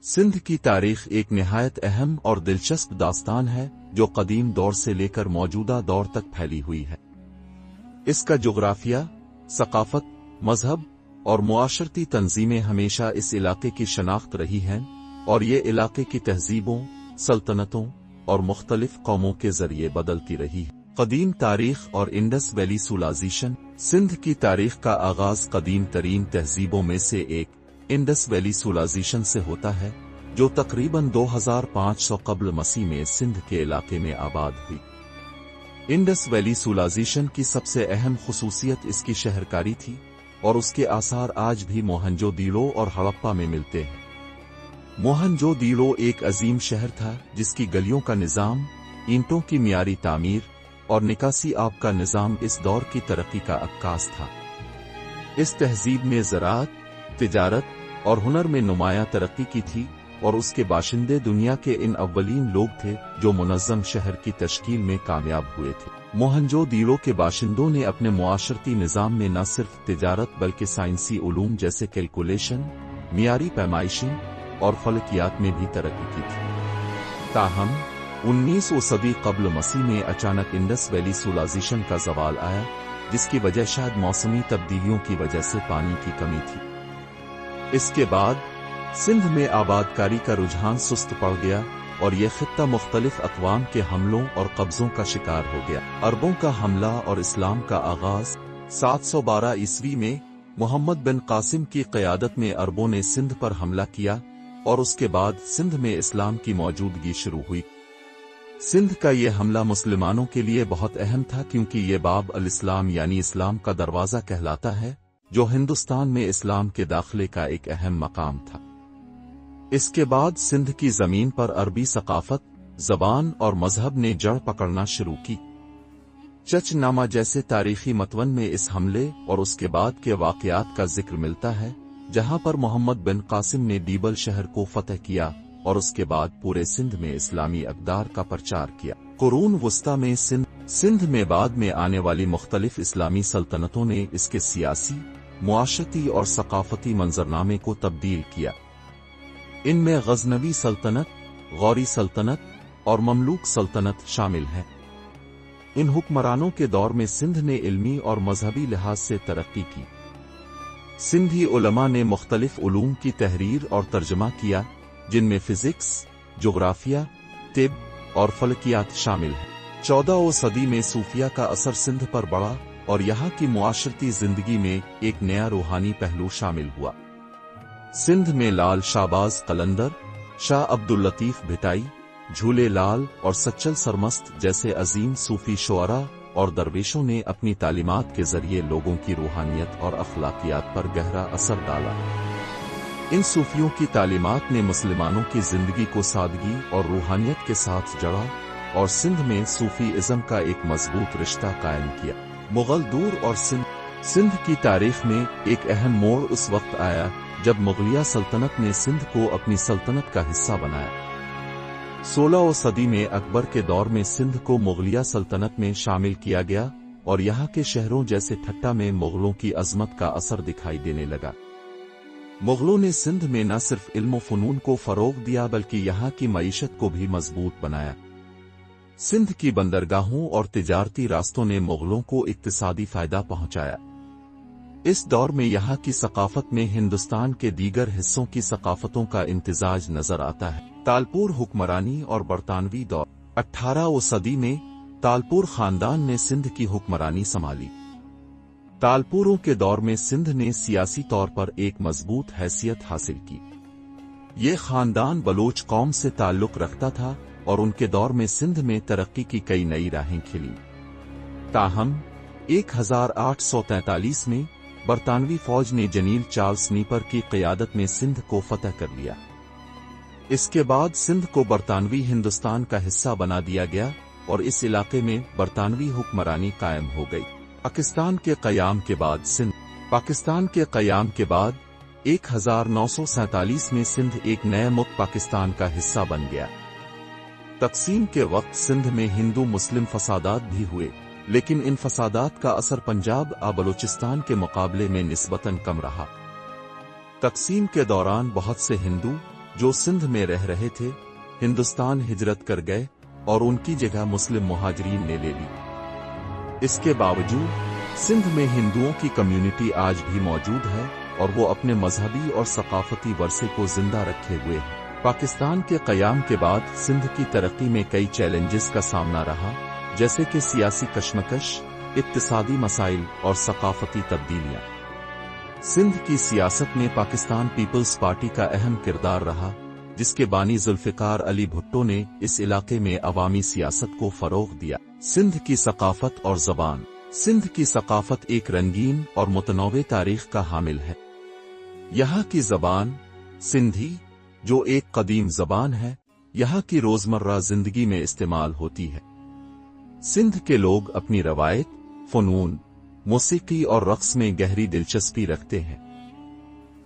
سندھ کی تاریخ ایک نہایت اہم اور دلچسپ داستان ہے جو قدیم دور سے لے کر موجودہ دور تک پھیلی ہوئی ہے۔ اس کا جغرافیہ، ثقافت، مذہب اور معاشرتی تنظیمیں ہمیشہ اس علاقے کی شناخت رہی ہیں، اور یہ علاقے کی تہذیبوں، سلطنتوں اور مختلف قوموں کے ذریعے بدلتی رہی ہے۔ قدیم تاریخ اور انڈس ویلی سولائزیشن۔ سندھ کی تاریخ کا آغاز قدیم ترین تہذیبوں میں سے ایک انڈس ویلی سولائزیشن سے ہوتا ہے، جو تقریباً 2500 قبل مسیح میں سندھ کے علاقے میں آباد ہوئی۔ انڈس ویلی سولائزیشن کی سب سے اہم خصوصیت اس کی شہرکاری تھی، اور اس کے آثار آج بھی موہنجو دیڑو اور ہڑپہ میں ملتے ہیں۔ موہنجو دیڑو ایک عظیم شہر تھا جس کی گلیوں کا نظام، اینٹوں کی معیاری تعمیر اور نکاسی آب کا نظام اس دور کی ترقی کا عکاس تھا۔ اس تہذیب میں زراعت، تجارت اور ہنر میں نمایاں ترقی کی تھی، اور اس کے باشندے دنیا کے ان اولین لوگ تھے جو منظم شہر کی تشکیل میں کامیاب ہوئے تھے۔ موہنجو دیڑو کے باشندوں نے اپنے معاشرتی نظام میں نہ صرف تجارت بلکہ سائنسی علوم جیسے کیلکولیشن، معیاری پیمائشیں اور فلکیات میں بھی ترقی کی تھی۔ تاہم 19ویں صدی قبل مسیح میں اچانک انڈس ویلی سولائزیشن کا زوال آیا، جس کی وجہ شاید موسمی تبدیلیوں کی وجہ سے پانی کی کمی تھی۔ اس کے بعد سندھ میں آبادکاری کا رجحان سست پڑ گیا، اور یہ خطہ مختلف اقوام کے حملوں اور قبضوں کا شکار ہو گیا۔ عربوں کا حملہ اور اسلام کا آغاز۔ 712 عیسوی میں محمد بن قاسم کی قیادت میں عربوں نے سندھ پر حملہ کیا، اور اس کے بعد سندھ میں اسلام کی موجودگی شروع ہوئی۔ سندھ کا یہ حملہ مسلمانوں کے لیے بہت اہم تھا کیونکہ یہ باب الاسلام یعنی اسلام کا دروازہ کہلاتا ہے، جو ہندوستان میں اسلام کے داخلے کا ایک اہم مقام تھا۔ اس کے بعد سندھ کی زمین پر عربی ثقافت، زبان اور مذہب نے جڑ پکڑنا شروع کی۔ چچ نامہ جیسے تاریخی متون میں اس حملے اور اس کے بعد کے واقعات کا ذکر ملتا ہے، جہاں پر محمد بن قاسم نے بیبل شہر کو فتح کیا اور اس کے بعد پورے سندھ میں اسلامی اقدار کا پرچار کیا۔ قرون وسطی میں سندھ میں بعد میں آنے والی مختلف اسلامی سلطنتوں نے اس کے سیاسی، معاشرتی اور ثقافتی منظرنامے کو تبدیل کیا۔ ان میں غزنوی سلطنت، غوری سلطنت اور مملوک سلطنت شامل ہیں۔ ان حکمرانوں کے دور میں سندھ نے علمی اور مذہبی لحاظ سے ترقی کی۔ سندھی علماء نے مختلف علوم کی تحریر اور ترجمہ کیا، جن میں فزکس، جغرافیہ، طب اور فلکیات شامل ہیں۔ 14ویں صدی میں صوفیہ کا اثر سندھ پر بڑھا، اور یہاں کی معاشرتی زندگی میں ایک نیا روحانی پہلو شامل ہوا۔ سندھ میں لال شہباز قلندر، شاہ عبداللطیف بھٹائی، جھولے لال اور سچل سرمست جیسے عظیم صوفی شعراء اور درویشوں نے اپنی تعلیمات کے ذریعے لوگوں کی روحانیت اور اخلاقیات پر گہرا اثر ڈالا۔ ان صوفیوں کی تعلیمات نے مسلمانوں کی زندگی کو سادگی اور روحانیت کے ساتھ جڑا، اور سندھ میں صوفی ازم کا ایک مضبوط رشتہ قائم کیا۔ مغل دور اور سندھ کی تاریخ میں ایک اہم موڑ اس وقت آیا جب مغلیہ سلطنت نے سندھ کو اپنی سلطنت کا حصہ بنایا۔ 16ویں صدی میں اکبر کے دور میں سندھ کو مغلیہ سلطنت میں شامل کیا گیا، اور یہاں کے شہروں جیسے ٹھٹہ میں مغلوں کی عظمت کا اثر دکھائی دینے لگا۔ مغلوں نے سندھ میں نہ صرف علم و فنون کو فروغ دیا بلکہ یہاں کی معیشت کو بھی مضبوط بنایا۔ سندھ کی بندرگاہوں اور تجارتی راستوں نے مغلوں کو اقتصادی فائدہ پہنچایا۔ اس دور میں یہاں کی ثقافت میں ہندوستان کے دیگر حصوں کی ثقافتوں کا امتزاج نظر آتا ہے۔ تالپور حکمرانی اور برطانوی دور۔ 18ویں صدی میں تالپور خاندان نے سندھ کی حکمرانی سنبھالی۔ تالپوروں کے دور میں سندھ نے سیاسی طور پر ایک مضبوط حیثیت حاصل کی۔ یہ خاندان بلوچ قوم سے تعلق رکھتا تھا، اور ان کے دور میں سندھ میں ترقی کی کئی نئی راہیں کھلیں۔ تاہم 1843 میں برطانوی فوج نے جنرل چارلس نیپر کی قیادت میں سندھ کو فتح کر لیا۔ اس کے بعد سندھ کو برطانوی ہندوستان کا حصہ بنا دیا گیا، اور اس علاقے میں برطانوی حکمرانی قائم ہو گئی۔ پاکستان کے قیام کے بعد 1947 میں سندھ ایک نئے ملک پاکستان کا حصہ بن گیا۔ تقسیم کے وقت سندھ میں ہندو مسلم فسادات بھی ہوئے، لیکن ان فسادات کا اثر پنجاب اور بلوچستان کے مقابلے میں نسبتاً کم رہا۔ تقسیم کے دوران بہت سے ہندو، جو سندھ میں رہ رہے تھے ہندوستان ہجرت کر گئے اور ان کی جگہ مسلم مہاجرین نے لے لی۔ اس کے باوجود سندھ میں ہندوؤں کی کمیونٹی آج بھی موجود ہے اور وہ اپنے مذہبی اور ثقافتی ورثے کو زندہ رکھے ہوئے ہیں۔ پاکستان کے قیام کے بعد سندھ کی ترقی میں کئی چیلنجز کا سامنا رہا، جیسے کہ سیاسی کشمکش، اقتصادی مسائل اور ثقافتی تبدیلیاں۔ سندھ کی سیاست میں پاکستان پیپلز پارٹی کا اہم کردار رہا، جس کے بانی ذوالفقار علی بھٹو نے اس علاقے میں عوامی سیاست کو فروغ دیا۔ سندھ کی ثقافت اور زبان۔ سندھ کی ثقافت ایک رنگین اور متنوع تاریخ کا حامل ہے۔ یہاں کی زبان سندھی، جو ایک قدیم زبان ہے، یہاں کی روزمرہ زندگی میں استعمال ہوتی ہے۔ سندھ کے لوگ اپنی روایت، فنون، موسیقی اور رقص میں گہری دلچسپی رکھتے ہیں۔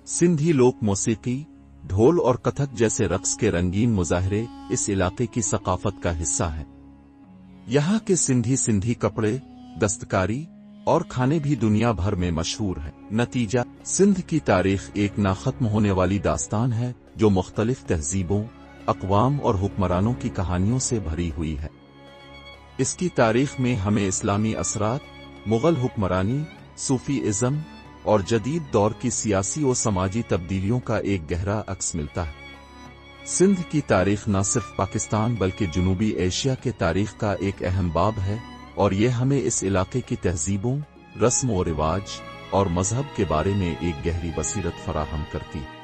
سندھی لوک موسیقی، ڈھول اور کتھک جیسے رقص کے رنگین مظاہرے اس علاقے کی ثقافت کا حصہ ہیں۔ یہاں کے سندھی کپڑے، دستکاری اور کھانے بھی دنیا بھر میں مشہور ہیں۔ نتیجہ، سندھ کی تاریخ ایک نہ ختم ہونے والی داستان ہے جو مختلف تہذیبوں، اقوام اور حکمرانوں کی کہانیوں سے بھری ہوئی ہے۔ اس کی تاریخ میں ہمیں اسلامی اثرات، مغل حکمرانی، صوفی ازم اور جدید دور کی سیاسی و سماجی تبدیلیوں کا ایک گہرا عکس ملتا ہے۔ سندھ کی تاریخ نہ صرف پاکستان بلکہ جنوبی ایشیا کے تاریخ کا ایک اہم باب ہے، اور یہ ہمیں اس علاقے کی تہذیبوں، رسم و رواج اور مذہب کے بارے میں ایک گہری بصیرت فراہم کرتی ہے۔